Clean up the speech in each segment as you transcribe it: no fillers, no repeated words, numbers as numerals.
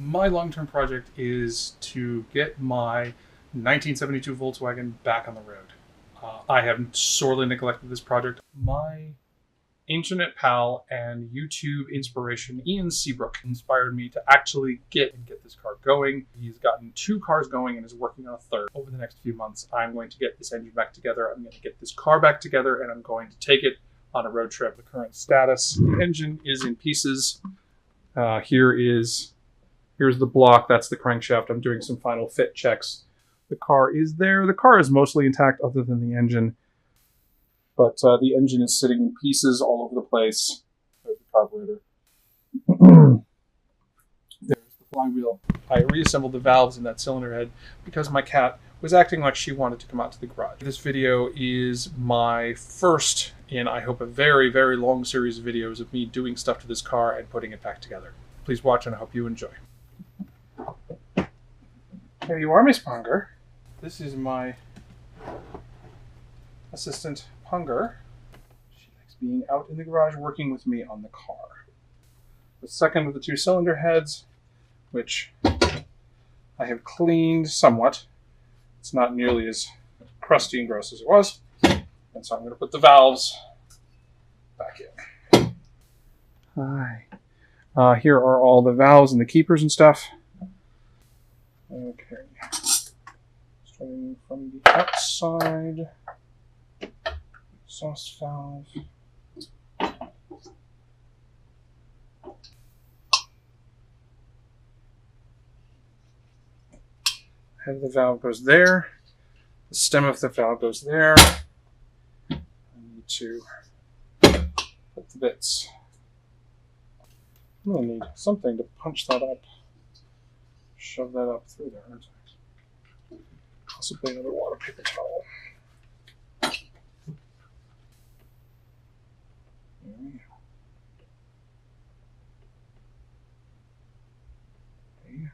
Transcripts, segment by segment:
My long-term project is to get my 1972 Volkswagen back on the road. I have sorely neglected this project. My internet pal and YouTube inspiration, Ian Seabrook, inspired me to actually get this car going. He's gotten 2 cars going and is working on a third. Over the next few months, I'm going to get this engine back together. I'm going to get this car back together, and I'm going to take it on a road trip. The current status: the engine is in pieces. Here's the block. That's the crankshaft. I'm doing some final fit checks. The car is there. The car is mostly intact other than the engine. But the engine is sitting in pieces all over the place. There's the carburetor. There's the flywheel. I reassembled the valves in that cylinder head because my cat was acting like she wanted to come out to the garage. This video is my first in, I hope, a very, very long series of videos of me doing stuff to this car and putting it back together. Please watch, and I hope you enjoy. Here you are, Miss Punger. This is my assistant, Punger. She likes being out in the garage working with me on the car. The second of the 2 cylinder heads, which I have cleaned somewhat. It's not nearly as crusty and gross as it was. And so I'm going to put the valves back in. Hi. Here are all the valves and the keepers and stuff. Okay. Starting from the outside. Exhaust valve. Head of the valve goes there. The stem of the valve goes there. I need to put the bits. I'm going to need something to punch that up. Shove that up through there. Possibly another water paper towel. There we go. Okay.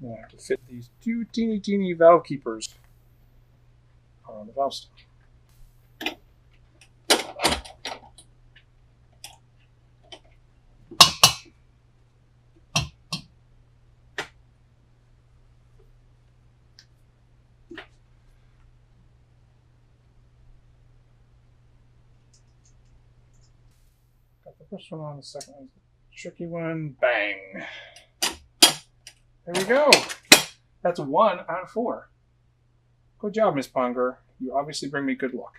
I have to fit these 2 teeny valve keepers on the valve stem. Got the first one on, the second one's the tricky one. Bang! There we go. That's 1 out of 4. Good job, Miss Punger. You obviously bring me good luck.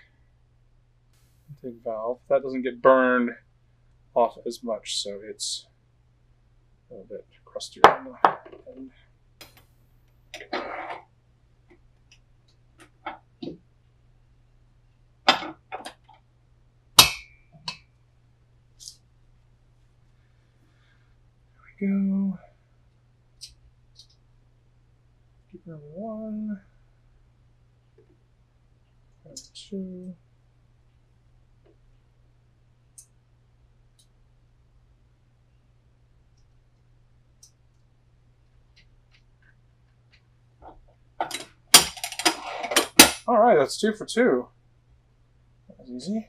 Intake valve. That doesn't get burned off as much, so it's a little bit crustier on the end. There we go. Keep number 1. Number 2. All right, that's 2 for 2. That was easy.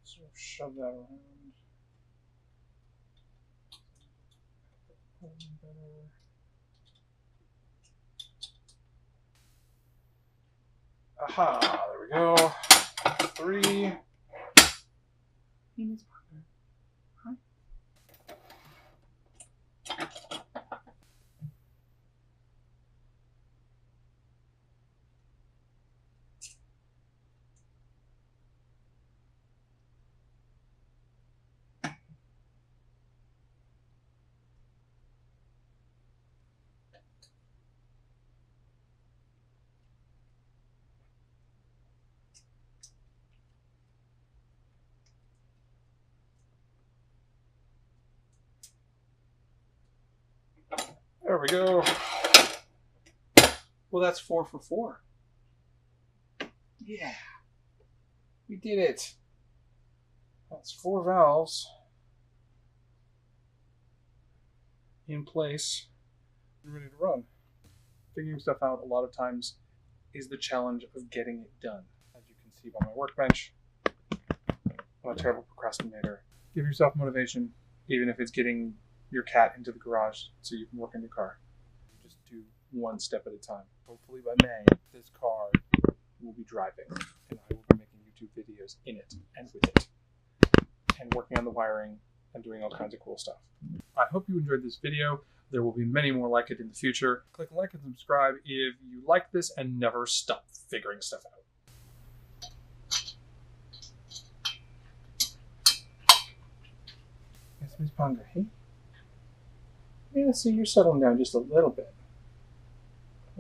So shove that around. Aha, there we go. 3. Huh? There we go. Well, that's 4 for 4. Yeah. We did it. That's 4 valves in place and ready to run. Figuring stuff out a lot of times is the challenge of getting it done. As you can see by my workbench, I'm a terrible procrastinator. Give yourself motivation, even if it's getting your cat into the garage so you can work on your car. Just do one step at a time. Hopefully by May, this car will be driving, and I will be making YouTube videos in it and with it, and working on the wiring and doing all kinds of cool stuff. I hope you enjoyed this video. There will be many more like it in the future. Click like and subscribe if you like this and never stop figuring stuff out. Yes, Miss Ponga, hey? Yeah, so you're settling down just a little bit.